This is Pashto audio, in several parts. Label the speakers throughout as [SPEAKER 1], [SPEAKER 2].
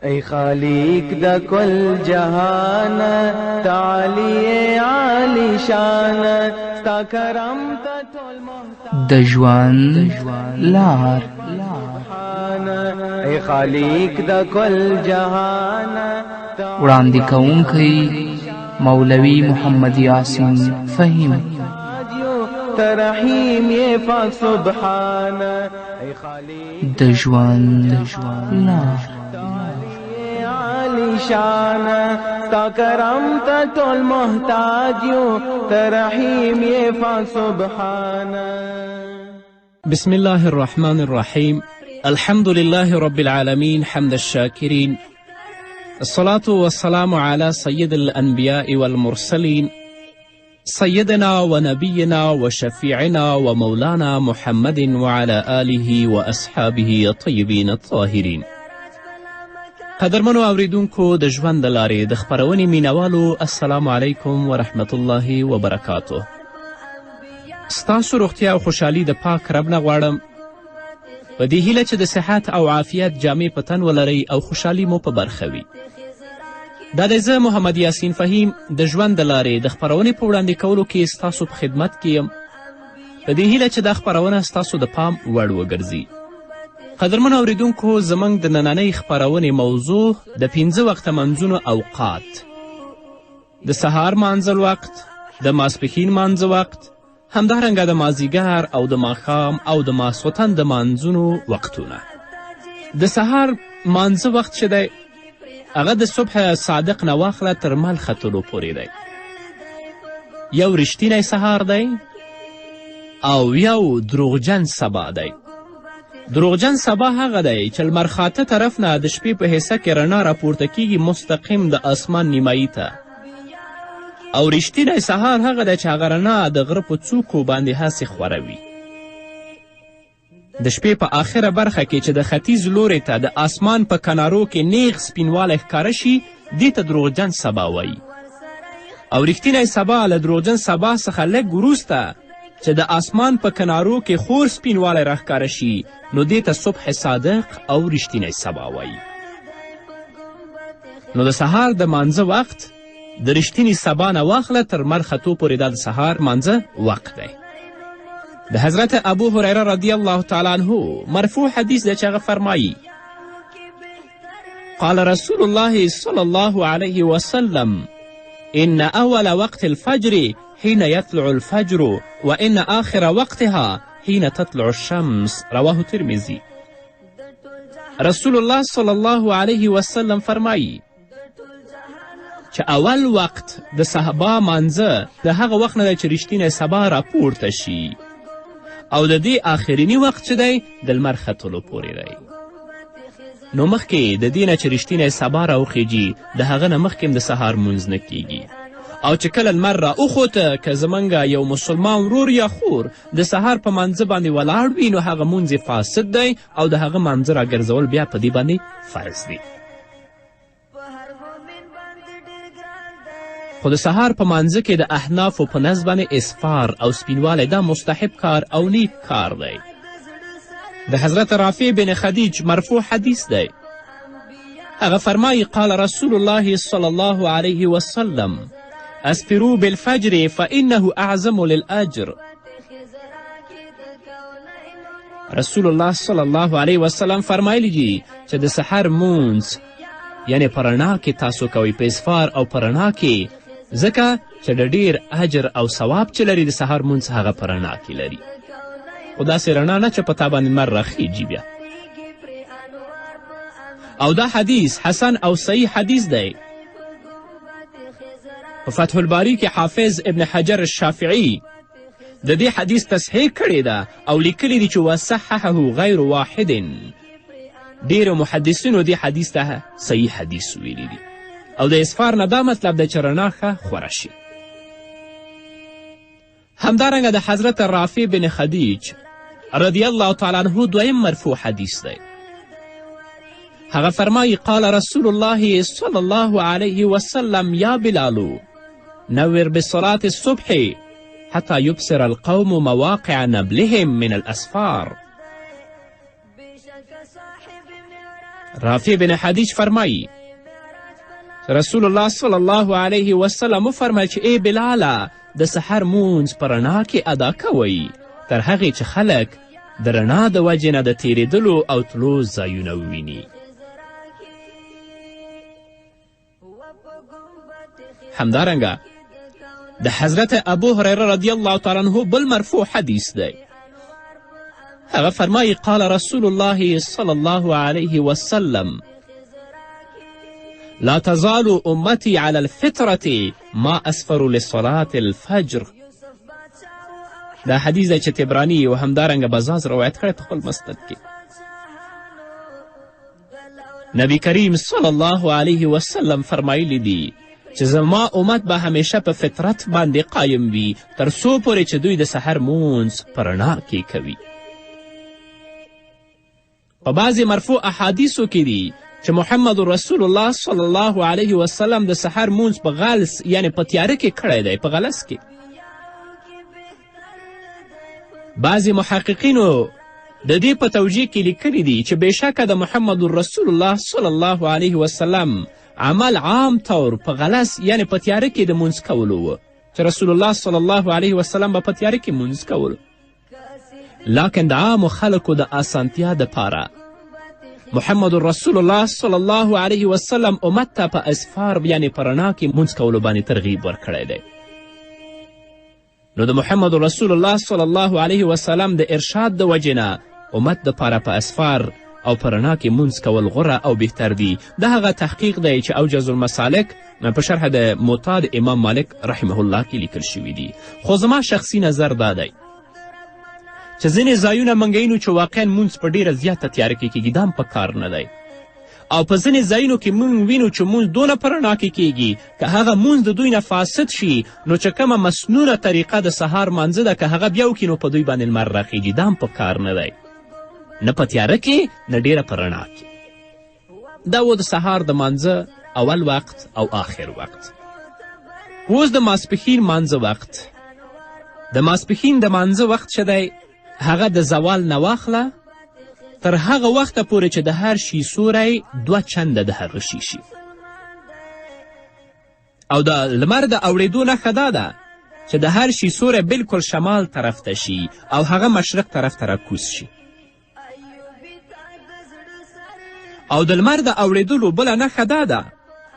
[SPEAKER 1] ای خالق د کل جهان تعالی عالی شان ستا کرم ته ټول محتاج
[SPEAKER 2] د ژوند لار.
[SPEAKER 1] ای خالق د کل جهان
[SPEAKER 2] وړاندې کوونکی مولوي محمد یاسین فهیم.
[SPEAKER 1] ترحیم یہ پاک سبحان ای خالق
[SPEAKER 2] د ژوند لار.
[SPEAKER 1] عالی شان ستا کرم ته ټول محتاج یو ترحیم یہ پاک سبحان.
[SPEAKER 3] بسم الله الرحمن الرحيم. الحمد لله رب العالمين حمد الشاكرين، الصلاة والسلام على سيد الأنبياء والمرسلين سيدنا ونبينا وشفيعنا ومولانا محمد وعلى آله وأصحابه الطيبين الطاهرين. قدرمنو اوریدونکو د ژوند د لارې د خپرونې مینوالو، السلام علیکم ورحمت الله وبرکاتو. ستاسو روغتیا او خوشحالي د پاک رب نه غواړم، په دې هیله چې د صحت او عافیت جامې په تن ولرئ او خوشحالي مو په برخه وي. دا دی زه محمد یاسین فهیم د ژوند د لارې د خپرونې په وړاندې کولو کې ستاسو په خدمت کې یم، په دې هیله چې دا خپرونه ستاسو د پام وړ وګرځي. قدرمنو اوریدونکو، زموږ د نننۍ خپرونې موضوع د 5 وخته منځونو اوقات، د سهار مانځل وخت، د ماسپښین مانځه وخت، همدارنګه د مازدیګر او د ماښام او د ماسخوتن د مانځونو وختونه. د سهار مانځه وخت چې دی هغه د صبح صادق نه واخله تر مل ختلو پورې دی. یو رښتینی سهار دی او یو دروغجن سبا دی. دروغجن سبا هغه دی چې لمر خاته طرف نه د شپې په حصه کې رڼا راپورته کیږي مستقیم د اسمان نیمایي ته، او رښتینی سهار هغه دی چې هغه رڼا د غره په څوکو باندې هسې خوره وي. د شپې په آخره برخه کې چې د ختیځ لوري ته د آسمان په کنارو کې نیغ سپینوالی ښکاره شي، دې ته دروغجن سبا وایي. او رښتینی سبا له دروغجن سبا څخه لږ وروسته چې د آسمان په کنارو کې خور سپینوالی راښکاره شي، نو دې ته صبح صادق او رښتینی سبا وایي. نو د سهار د مانځه وخت د رښتیني سبا نه واخله تر لمر ختو پورې دا د سهار مانځه وخت دی. د حضرت ابو هریره رضی الله تعالی عنه مرفوع حدیث دی چې هغه فرمایي: قال رسول الله صلی الله علیه وسلم ان اول وقت الفجر حين يطلع الفجر وان آخر وقتها حين تطلع الشمس. رواه ترمذی. رسول الله صلی الله علیه وسلم فرمایي چې اول وقت د سبا مانځه د هغه وخت نه دی چې رښتینی سبا راپورته شي، او د دې آخرینی وخت چې دی د لمر ختلو پورې دی. نو مخکې د دې نه چې رښتینی سبا راوخیږي د هغه نه مخکې د سهار مونځ نه کیږي، او چې کله لمر راوخوته که زموږ یو مسلمان ورور یا خور د سهار په مانځه باندې ولاړ وي، نو هغه مونځ فاسد دی او د هغه مانځه راګرځول بیا په دې باندې فرض دی. خو د سهار په مانځه کې د احنافو په نظر باندې اسفار او سپینوالی دا مستحب کار او نیک کار دی. د حضرت رافع بن خدیج مرفوع حدیث دی. هغه فرمایي: قال رسول الله صلی الله علیه وسلم اسفروا بالفجر فانه اعظم للاجر. رسول الله صلی الله علیه وسلم فرمایلی دي چې د سحر مونځ یعنی په رڼا کې تاسو کوئ، په اسفار او په رڼا کې، ځکه چې د ډیر اجر او ثواب چې لري د سهار مونځ هغه په رڼا کې لري، خو داسې رڼا نه چې په تا باندې لمر راخیږي بیا. او دا حدیث حسن او صحیح حدیث دی. په فتح الباری کې حافظ ابن حجر الشافعي د دې حدیث تصحیح کړې ده او لیکلی دي چې وصححه غیر واحد. ډیرو محدثینو دې حدیث ته صحیح حدیث ویلی دي، او د اسفار نه دا مطلب دی چې رڼا ښه خوره شي. همدارنګه د حضرت رافع بن خدیج رضی الله تعالی عنه دویم مرفوع حدیث دی. هغه فرمایي: قال رسول الله صلی الله علیه وسلم یا بلال نور بصلاة الصبح حتى يبصر القوم مواقع نبلهم من الأسفار. رافع بن حدیج فرمایی رسول الله صلی الله علیه وسلم وفرمیل چې ای بلاله د سحر مونځ په رڼا کې ادا کوئ تر هغې چې خلک د رڼا د وجې نه د تیریدلو او تلو ځایونه وویني. همدارنګه د حضرت ابو هریره رضی الله تعالی عنه بل مرفوع حدیث دی. هغه فرمایی قال رسول الله صلی الله علیه وسلم لا تزال امتی علی الفطرة ما اسفروا لصلاة الفجر. دا حدیث دی چې تبرانی و همدارنګه بزاز روایت کړی په خپل مسند کې. نبی کریم صلی الله علیه وسلم فرمایلی دی چې زما امت به همیشه په فطرت باندې قایم وي تر څو پورې چې دوی د سحر مونځ په رڼا کې کوي. په بعضې مرفوع احادیثو کې دي چې محمد رسول الله صلی الله علیه وسلم د سحر مونځ په غلس یعنی په تیاره کې کړی دی، په غلس کې. بعضې محققینو د دې په توجیه کې لیکلي دي چې بېشکه د محمد رسول الله صلی الله علیه وسلم عمل عام طور په غلس یعنی په تیاره کې د مونځ کولو و چې رسول الله صلی الله علیه وسلم به په تیاره کې مونځ کولو. لکن د عامو خلکو د اسانتیا دپاره محمد رسول الله صلی الله علیه وسلم امت ته په اسفار یعنی په رڼا کې مونځ کولو باندې ترغیب ورکړی دی. نو د محمد رسول الله صلی الله علیه وسلم د ارشاد د وجې نه امت دپاره په اسفار او په رڼا کې مونځ کول غوره او بهتر دي. د هغه تحقیق دی چې اوجز المسالک په شرح د موطا د امام مالک رحمه الله کې لیکل شوي دي. خو زما شخصي نظر دا دی چې ځینې ځایونه موږ وینو چې واقعا مونځ په ډیره زیاته تیاره کې کیږي، دا هم په کار نه دی. او په ځینې ځایونو کې موږ وینو چې مونځ دونه په رڼا کې کیږي که هغه مونځ د دوی نه فاسد شي نو چې کومه مسنونه طریقه د سهار مانځه ده که هغه بیا وکړي نو په دوی باندې لمر راخیږي، دا هم په کار نه دی. نه په تیاره کې نه ډیره په رڼا کې. دا و د سهار د مانځه اول وقت او آخر وقت. اوس د ماسپښین مانځه وقت. د ماسپښین د مانځه وقت چې دی هغه د زوال نه واخله تر هغه وخته پورې چې د هر شي سوری 2 چنده د هغه شي شي. او د لمر د اوړېدو نښه دا ده چې د هر شي سوری بلکل شمال طرف ته شي او هغه مشرق طرف ته راکوز شي. او د لمر د اوړېدلو بله نښه دا ده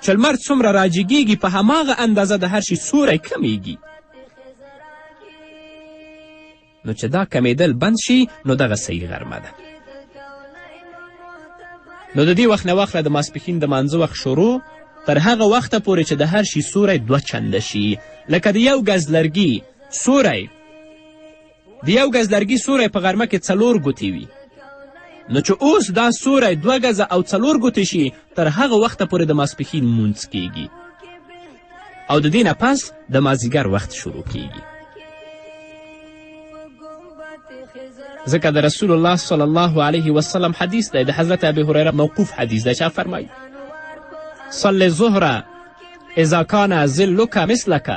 [SPEAKER 3] چې لمر څومره راجګیږي په هماغه اندازه د هر شي سوری کمیږي. نو چې دا کمیدل بند شي نو دغه صحیح غرمه ده. نو د دې وخت نه واخله د ماسپښین د مانځه وخت شروع تر هغه وخته پورې چې د هر شي سوری 2 چنده شي. لکه د یو ګز لرګي سوری په غرمه کې 4 ګوتې وي، نو چې اوس دا سوری 2 ګزه او 4 ګوتې شي تر هغه وخته پورې د ماسپښین مونځ کیږي او د دې نه پس د مازدیګر وخت شروع کیږي. ځکه د رسول الله صلی الله علیه وسلم حدیث دی، د حضرت ابي هریره موقوف حدیث دی چې فرمایي صل الظهر اذا کان ظلک مثلک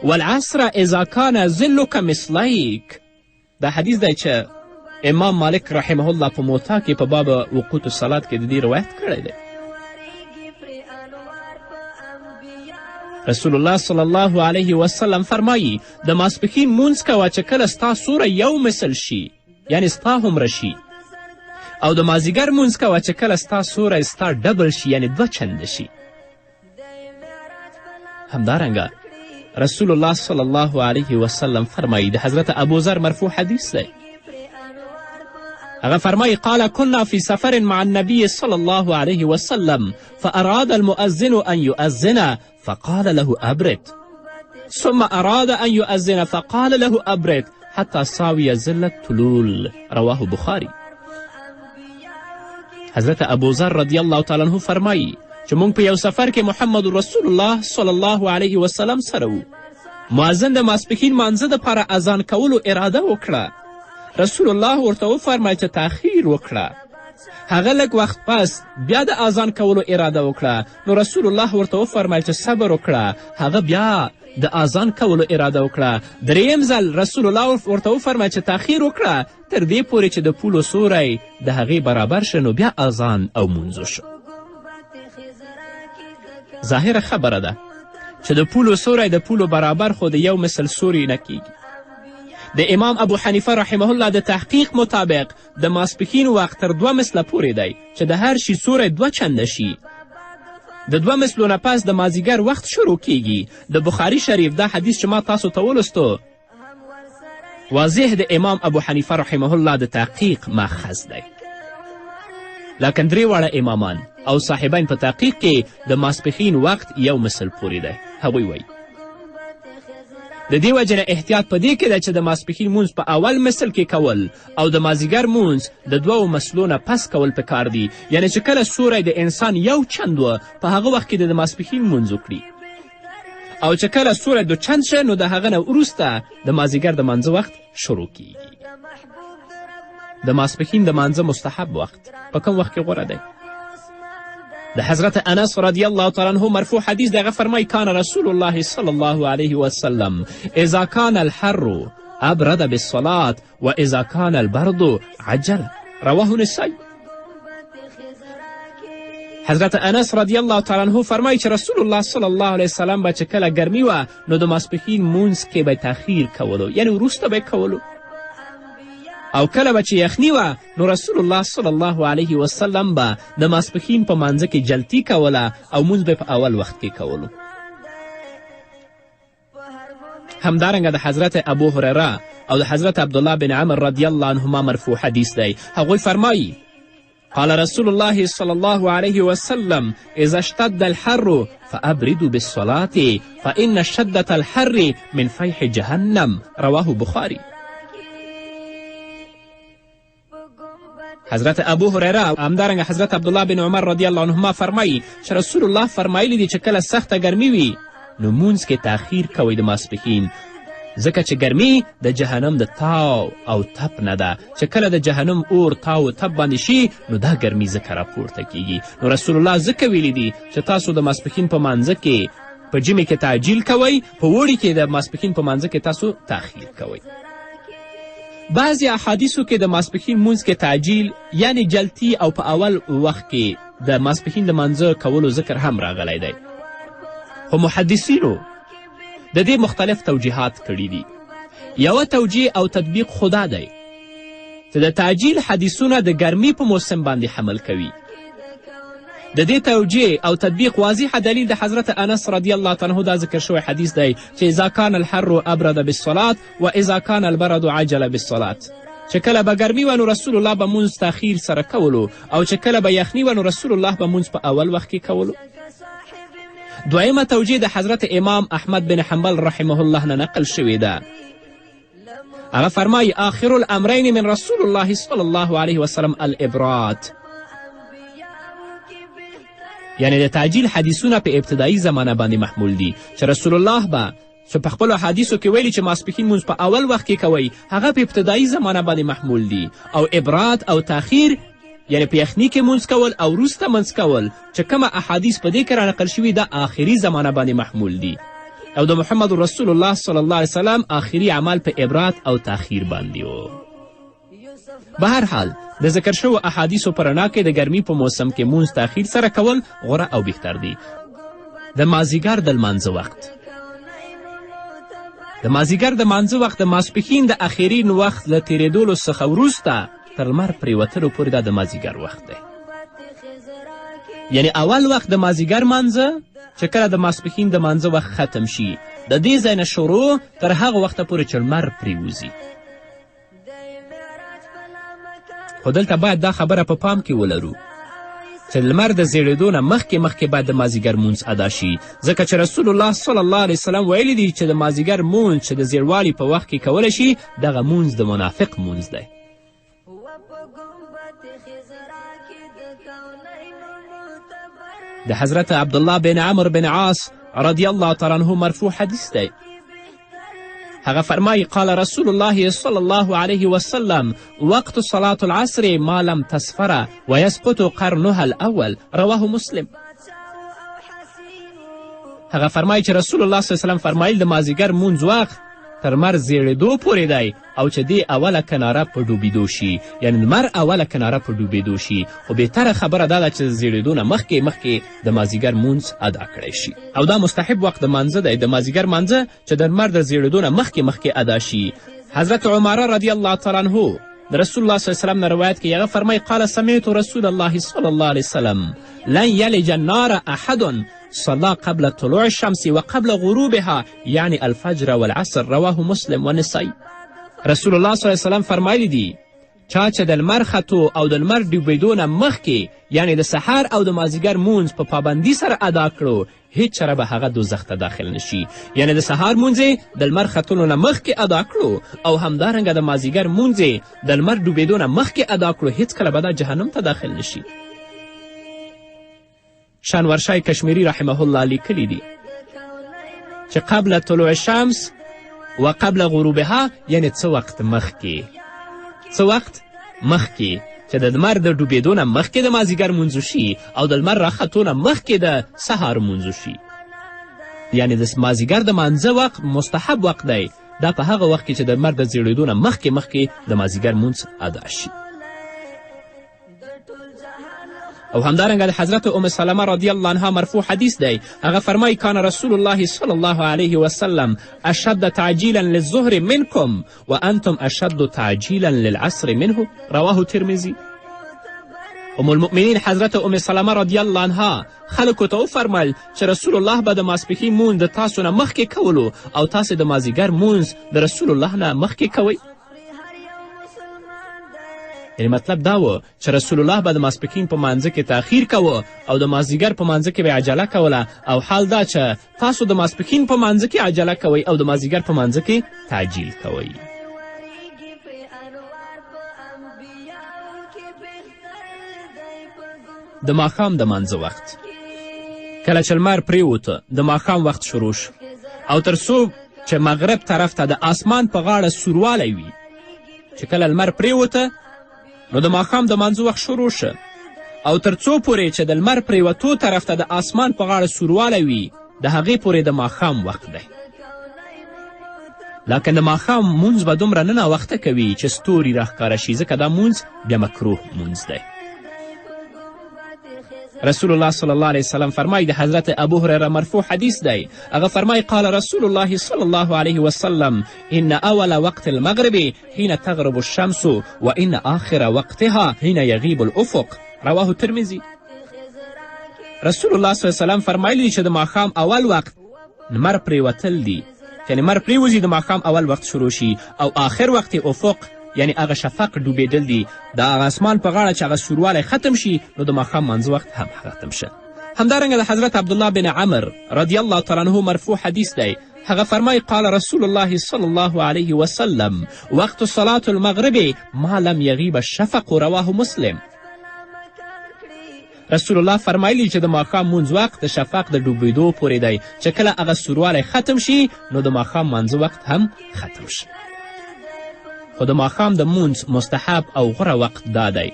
[SPEAKER 3] والعصر اذا کان ظلک مثلیک. دا حدیث دی چې امام مالک رحمه الله په موطا کې په باب وقوت الصلات کې د دې روایت کړی دی. رسول الله صلی الله علیه وسلم فرمایی د ماسپښین مونځ کوه چې کله ستا سوری یو مثل شي یعنی ستا هومره شي، او د مازدیګر مونځ کوه چې کله ستا سوری ستا ډبل شي یعنی 2 چنده شي. همدارنګه رسول الله صلی الله علیه وسلم فرمایی د حضرت ابوذر مرفوع حدیث دی. هغه فرمایی قال كنا في سفر مع النبي صلى الله عليه وسلم فأراد المؤذن أن يؤذن فقال له أبرد، ثم أراد أن يؤذن فقال له أبرد حتى ساوي ظل الطلول. رواه بخاري. حضرت ابوذر رضی الله تعالی عنه فرمایی چې موږ په یو سفر کې محمد رسول الله صلی الله علیه وسلم سره وو. مؤذن د ماسپښین مانځه دپاره اذان کولو اراده وکړه. رسول الله ورته وفرمیل چې تاخیر وکړه هغه لږ وخت پس بیا د اذان کولو اراده وکړه. نو رسول الله ورته وفرمیل چې صبر وکړه. هغه بیا د اذان کولو اراده وکړه. دریم ځل رسول الله ورته وفرمیل چې تاخیر وکړه تر دې پورې چې د پولو سوری د هغې برابر شه. نو بیا اذان او مونځ وشو. ظاهره خبره ده چې د پولو سوری د پولو برابر خو د یو مثل سوری نه کیږي. د امام ابو حنیفه رحمه الله د تحقیق مطابق د ماسپښین وخت تر 2 مثله پورې دی چې د هر شي سوری 2 چنده شي. د 2 مثلو نه پس د مازیګر وخت شروع کیږي. د بخاري شریف دا حدیث چې ما تاسو ته ولستو واضح د امام ابو حنیفه رحمه الله د تحقیق ماخذ دی. لکن 3 واړه امامان او صاحبین په تحقیق کې د ماسپښین وخت یو مثل پورې دی. هغوی وایي د دې وجې نه احتیاط په دې کې ده چې د ماسپښین مونځ په اول مثل کې کول او د مازیګر مونځ د 2 مثلو نه پس کول پکار دي. یعنی چې کله سوری د انسان یو چند و په هغه وخت کې د ماسپښین مونځ وکړي، او چې کله سوری 2 چند شه نو د هغه نه وروسته د مازیګر د مانځه وخت شروع کیږي. د ماسپښین د مانځه مستحب وخت په کوم وخت کې غوره دی؟ د حضرت انس رضی الله تعالی عنه مرفوع حدیث دغه فرمای کان رسول الله صلی الله علیه وسلم اذا کان الحر ابرد بالصلاة و اذا کان البرد عجل. رواه نسائی. حضرت انس رضی الله تعالی عنه فرمای چې رسول الله صلی الله علیه وسلم به چې کله ګرمي وه نو د ماسپښین مونځ کې به تاخیر کولو، یعنی وروسته به کولو، او کله به چې یخني وه نو رسول الله صلی الله علیه وسلم به د ماسپښین په مانځه کې جلتی کوله او مونځ به په اول وخت کې کولو. همدارنګه د حضرت ابو هریره او د حضرت عبدالله بن عمر رضی الله عنهما مرفوع حدیث دی. هغوی فرمایی قال رسول الله صلی الله علیه وسلم اذا اشتد الحر فابردوا بالصلاة فان شدة الحر من فیح جهنم. رواه بخاری. حضرت ابو هریره او همدارنګه حضرت عبدالله بن عمر رضی الله عنهما فرمایی چې رسول الله فرمایلی دی چې کله سخته ګرمي وي نو مونځ کې تاخیر کوئ د ماسپښین، ځکه چې ګرمي د جهنم د تاو او تپ نه ده. چې کله د جهنم اور تاو او تپ باندې شي نو دا ګرمي ځکه راپورته کیږي. نو رسول الله ځکه ویلی دی چې تاسو د ماسپښین په مانځه کې په ژمي کې تعجیل کوئ، په اوړي کې د ماسپښین په مانځه کې تاسو تاخیر کوئ. بعضی احادیثو کې د ماسپښین مونځ کې تعجیل یعنی جلتی او په اول وخت کې د ماسپښین د مانځه کولو ذکر هم راغلی دی، خو محدثینو د دې مختلف توجیهات کړي دي. یوه توجیه او تطبیق خدا دی چې د تعجیل حدیثونه د ګرمي په موسم باندې حمل کوي. د دې توجیه او تطبیق واضح دلیل د حضرت انس رضی الله عنه دا ذکر شوی حدیث دی چې اذا کان الحر ابرد بالصلاة و اذا کان البرد عجل بالصلاة. چې کله به ګرمي وه نو رسول الله به مونځ تاخیر سره کولو، او چې کله به یخني وه نو رسول الله به مونځ په اول وخت کې کولو. دویمه توجیه د حضرت امام احمد بن حنبل رحمه الله نه نقل شوې ده. هغه فرمایي آخر الامرین من رسول الله صلی الله علیه وسلم الابراد، یعنی د تعجیل حدیثونه په ابتدایي زمانه باندې محمول دي چې رسول الله به چې په خپلو حدیثو کې ویلي چې ماسپښین مونځ په اول وخت کې کوئ، هغه په ابتدایي زمانه باندې محمول دي. او ابراد او تاخیر یعنی په یخني کې مونځ کول او وروسته منځ کول چې کومه احادیث په دې کې رانقل شوي دا آخري زمانه باندې محمول دي. او د محمد رسول الله صلی الله علیه وسلم آخري عمل په ابراد او تاخیر باندې و. به هر حال د ذکر شوو احادیثو په رڼا کې د ګرمي په موسم کې مونځ تاخیر سره کول غوره او بهتر دي. د مازیګر د لمانځه وخت د مازیګر د مانځه وخت د ماسپښین د اخرین وخت له تیرېدلو څخه وروسته تر لمر پرېوتلو پورې دا د مازیګر وخت دی. یعنی اول وخت د مازیګر مانځه چې کله د ماسپښین د مانځه وخت ختم شي د دې ځای نه شروع تر هغه وخته پورې چې لمر پرېوځي. خو دلته باید دا خبره په پام کې ولرو چې لمر د زیړېدو نه مخکې باید د مازیګر مونځ ادا شي، ځکه چې رسول الله صلی الله علیه وسلم ویلی دی چې د مازیګر مونځ چې د زیړوالي په وخت کې کولی شي دغه مونځ د منافق مونځ دی. د حضرت عبدالله بن عمر بن عاص رضی الله تعالی عنه مرفوع حدیث دی. هغه فرمایي قال رسول الله صلی الله علیه وسلم وقت صلاة العصر ما لم تصفر ويسقط قرنها الاول رواه مسلم. هغه فرمایي چې رسول الله صلی الله علیه وسلم فرمایل د مازدیګر مونځ وخت تر لمر زیړېدو پورې دی او چې دې اوله کناره په ډوبېدو شي، یعنې لمر اوله کناره په ډوبېدو شي، خو بهتره خبره دا ده چې زیړېدو نه مخکې د مازدیګر مونځ ادا کړی شي، او دا مستحب وخت د مانځه دی، د مازدیګر مانځه چې د لمر د زیړېدو نه مخکې ادا شي. حضرت عمره رضی الله تعالی عنه د رسول الله صلی الله علیه وسلم نه روایت کې هغه فرمایي قال سمعت رسول الله صلی الله علیه وسلم لن یلج النار احد صلى قبل طلوع الشمس وقبل غروبها يعني الفجر والعصر رواه مسلم والنسائی. رسول الله صلی الله علیه وسلم فرمایلی دي چا چې د لمر ختو او د لمر ډوبېدو نه مخکې یعنې د سحر او د مازدیګر مونځ په پابندي سره ادا کړو هیڅ چره به هغه دوزخ ته داخل نشي، یعنې د سهار مونځ د لمر ختلو نه مخکې ادا کړو او همدارنګه د مازدیګر مونځ د لمر ډوبېدو نه مخکې ادا کړو هیڅکله به دا جهنم ته داخل نشي. شانورشای کشمیری رحمه الله لیکلی دي چې قبل طلوع الشمس و قبل غروبها یعنې څه وخت مخکې چې د لمر د ډوبېدو نه مخکې د مازدیګر مونځ شي او د لمر راختو نه مخکې د سهار مونځ شي، یعنې د مازدیګر د مانځه وخت مستحب وخت دی، دا په هغه وخت کې چې د لمر د زیړېدو نه مخکې د مازدیګر مونځ ادا شي. او همدارنګه د حضرت ام سلمه رضی الله عنها مرفوع حدیث دی، هغه فرمایي کان رسول الله صلی الله علیه وسلم اشد تعجیلا للظهر منکم وانتم اشد تعجیلا للعصر منه رواه ترمذی. ام المؤمنین حضرت ام سلمه رضی الله عنها خلکو ته وفرمیل چې رسول الله به د ماسپښین مونځ د تاسو نه مخکې کولو او تاسې د مازدیګر مونځ د رسول الله نه مخکې کوئ، یعنې مطلب دا و چې رسول الله به د ماسپښین په مانځه کې تاخیر کوه او د مازدیګر په مانځه کې به عجله کوله، او حال دا چې تاسو د ماسپښین په مانځه کې عجله کوئ او د مازدیګر په مانځه کې تعجیل کوئ. د ماښام د مانځه وخت کله چې لمر پرېوته د ماښام وخت شروع شو او تر څو چې مغرب طرف ته د آسمان په غاړه سوروالی وي، چې کله لمر پرېوته نو د ماښام د مانځه وخت شروع شه او تر څو پورې چې د لمر پرېوتو طرف ته د آسمان په غاړه سوروالی وي د هغې پورې د ماښام وخت دی. لکن د ماښام مونځ به دومره نه ناوخته کوي چې ستوري راښکاره شي، ځکه دا مونځ بیا مکروه مونځ دی. رسول الله صلی الله علیه وسلم فرمایي د حضرت ابو هریره مرفوع حدیث دی، هغه فرمایي قال رسول الله صلی الله علیه وسلم ان اول وقت المغرب حين تغرب الشمس وان آخر وقتها حين یغیب الافق رواه ترمذی. رسول الله صلی الله علیه وسلم فرمایلی چې د ماښام اول وخت لمر پرېوتل دي، یعنې لمر پرېوځي د ماښام اول وخت شروع شي، او آخر وقت افق یعنی هغه شفق ډوبېدل دي، د هغه اسمان په غاړه چې هغه سوروالی ختم شي نو د ماښام مانځه وخت هم ختم شه. همدارنګه د حضرت عبدالله بن عمر رضی الله تعالی عنه مرفوع حدیث دی، هغه فرمایي قال رسول الله صلی الله علیه وسلم وقت صلاة المغرب ما لم یغیب الشفق رواه مسلم. رسول الله فرمایلی چې د ماښام مونځ وخت د شفق د ډوبېدو پورې دی، چې کله هغه سوروالی ختم شي نو د ماښام مانځه وخت هم ختم شي. خو د ماښام د مونځ مستحب او غوره وخت دا دی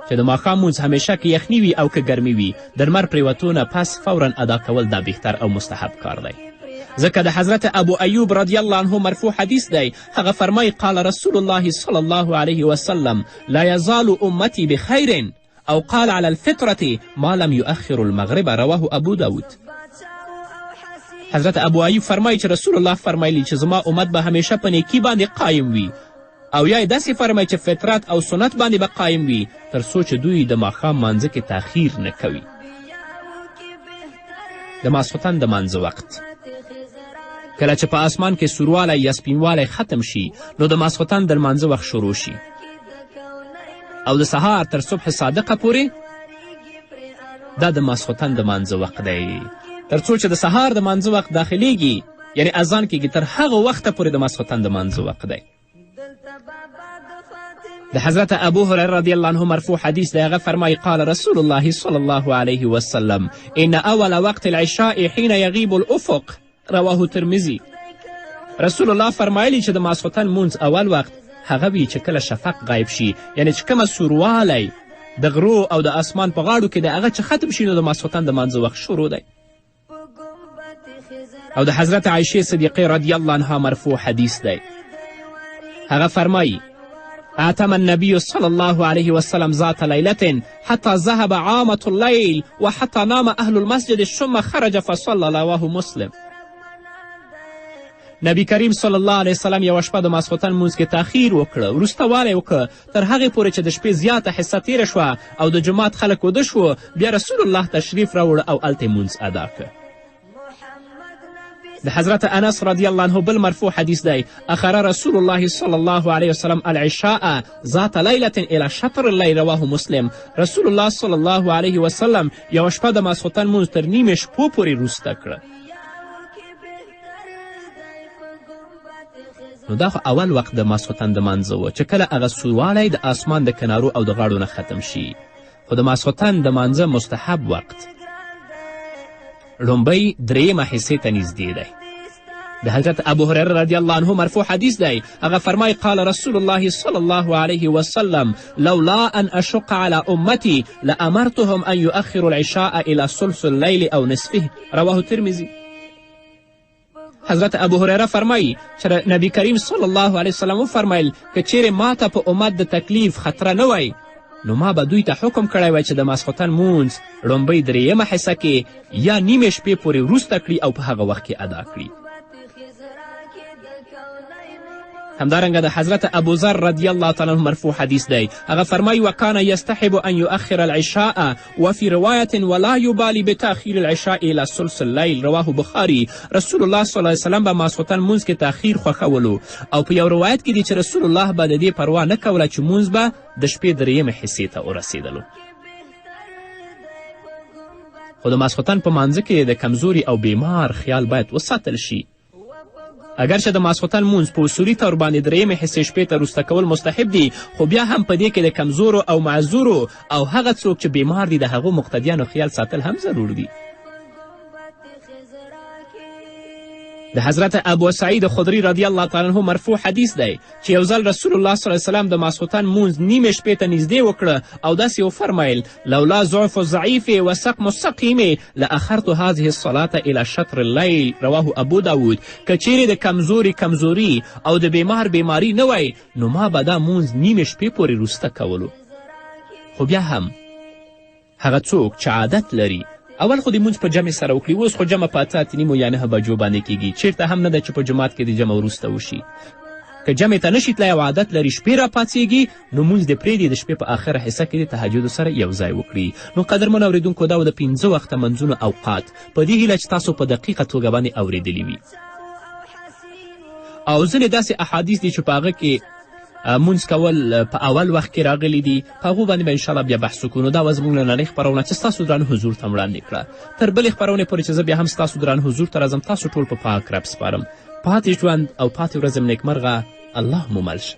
[SPEAKER 3] چې د ماښام مونځ همیشه که یخني وي او که ګرمي وي د لمر پرېوتو نه پس فورا ادا کول دا بهتر او مستحب کار دی، ځکه د حضرت ابو ایوب رضی الله عنه مرفوع حدیث دی، هغه فرمایي قال رسول الله صلی الله علیه وسلم لا یزال امتی بخیر او قال على الفطرة ما لم يؤخر المغرب رواه ابو داود. حضرت ابو ایوب فرمایي چې رسول الله فرمایلی چې زما امت به همیشه په نیکي باندې قایم وي، او یا یې داسې فرمایي چې فطرت او سنت باندې به قایم وي تر څو چې دوی د ماښام مانځه کې تاخیر نه کوي. د ماسخوتن د مانځه وخت کله چې په آسمان کې سوروالی یا سپینوالی ختم شي نو د ماسخوتن د لمانځه وخت شروع شي او د سهار تر صبح صادقه پورې دا د ماسخوتن د مانځه وخت دی، تر څو چې د سهار د مانځه وخت داخلیږي یعنی اذان کېږي تر هغه وخته پورې د ماسخوتن د مانځه وخت دی. د حضرت ابو هریره رضی الله عنه مرفوع حدیث دی، هغه فرمایي قال رسول الله صلی الله علیه وسلم ان اول وقت العشاء حين یغیب الافق رواه ترمذی. رسول الله فرمایلی چې د ماسخوتن مونځ اول وخت هغه وي چې کله شفق غایب شي، یعنی چې کومه سوروالی د غرو او د اسمان په غاړو کې د هغه چې ختم شي نو د ماسخوتن د مانځه وخت شروع دی. او د حضرت عایشې صدیقې رضی الله عنها مرفوع حدیث دی. هغه فرمایي اعتم النبي صلى الله عليه وسلم ذات ليلة حتى ذهب عامة الليل وحتى نام أهل المسجد ثم خرج فصلى، رواه مسلم. نبی کریم صلی الله علیه وسلم یوه شپه د ماسخوتن لمونځ کې تاخیر وکړه، وروسته والی وکړه تر هغې پورې چې د شپې زیاته حصه تیره شوه او د جومات خلک وده شو. بیا رسول الله تشریف راوړه او هلته لمونځ ادا کړه. د حضرت انس رضی الله عنه بل مرفوع حدیث دی اخر رسول الله صلی الله علیه وسلم العشاء ذات لیلة الى شطر اللیل، رواه مسلم. رسول الله صلی الله علیه وسلم یوه شپه د ماسخوتن لمونځ تر نیمې شپو پورې وروسته کړه. نو دا خو اول وخت د ماسخوتن د مانځه و چې کله هغه سوروالی د آسمان د کنارو او د غاړو نه ختم شي. خو د ماسخوتن د مانځه مستحب وقت لومبۍ درېیمه حصې ته نږدې دی. د حضرت ابو هریره رضی الله عنه مرفوع حدیث دی. هغه فرمایي قال رسول الله صلی الله علیه وسلم لولا ان اشق على امتی لامرتهم ان یؤخروا العشاء الى ثلث اللیل او نصفه، رواه ترمذی. حضرت ابو هریره فرمایي چې نبی کریم صلی الله علیه وسلم وفرمیل که چیرې ماته په امت د تکلیف خطره نه وی نو ما به دوی ته حکم کړی وی چې د ماسخوتن لمونځ لومبۍ درېیمه حصه کې یا نیمې شپې پورې وروسته کړي او په هغه وخت کې ادا کړي. همدارنګه د حضرت ابو ذر رضی الله تعالی عنه مرفوع حدیث دی. هغه فرمایي وکان یستحب ان یؤخر العشاء وفي روایة ولا یبالي بتاخیر العشاء الى ثلث اللیل، رواه بخاري. رسول الله صلی الله علیه وسلم به ماسخوتن لمونځ کې تاخیر خوښولو او په یو روایت کې دی چې رسول الله به د دې پروا نه کوله چې لمونځ به د شپې درېیمې حصې ته ورسېدلو. خو د ماسخوتن په مانځه کې د کمزوري او بیمار خیال باید وساتل شي. اگرچه د ماسخوتن لمونځ په اصولي طور باندې درېیمې حصې شپې ته وروسته کول مستحب دي، خو بیا هم په دې کې د کمزورو او معذورو او هغه څوک چې بیمار دي د هغو مقتدیانو خیال ساتل هم ضرور دي. د حضرت ابو سعید خدری رضی الله تعالی عنه مرفوع حدیث دی چې یو ځل رسول الله صلی الله علیه وسلم د ماسخوتن لمونځ نیمې شپې ته نږدې وکړه او داسې وفرمیل لولا ضعف الضعیف وسقم السقیم لاخرت هذه الصلاة الى شطر اللیل، رواه ابو داود. که چیرې د کمزوري او د بیمار بیماری نه وی نو ما به دا لمونځ نیمې شپې پورې وروسته کولو. خو بیا هم هغه څوک چې عادت لري اول خو د لمونځ په جمع سره وکړي. اوس خو جمع په 8:30 یا 9 بجو باندې کیږي، چیرته هم نه ده چې په جماعت کې د جمع وروسته وشي. که جمع ته نشي تللی او عادت لري شپې راپاڅېږي نو لمونځ دې پرېږدي د شپې په آخره حصه کې د تهجدو سره یو ځای وکړي. نو قدرمنو اورېدونکو دا و د 5 وخته منځونو اوقات په دې هیله چې تاسو په دقیقه توګه باندې اورېدلي وي. او ځینې داسې احادیث دي چې په هغه کې مونځ کول په اول وخت کې راغلی دي، په هغو باندې به انشاءالله بیا بحث وکړو. نو دا وه زموږ نننۍ خپرونه چې ستاسو درانه حضور ته وړاندې کړه. تر بلې خپرونې پورې چې زه بیا هم ستاسو درانه حضور ته راځم تاسو ټول په پاک رب سپارم. پاتې ژوند او پاتې ورځم نیکمرغه. الله مو مل شه.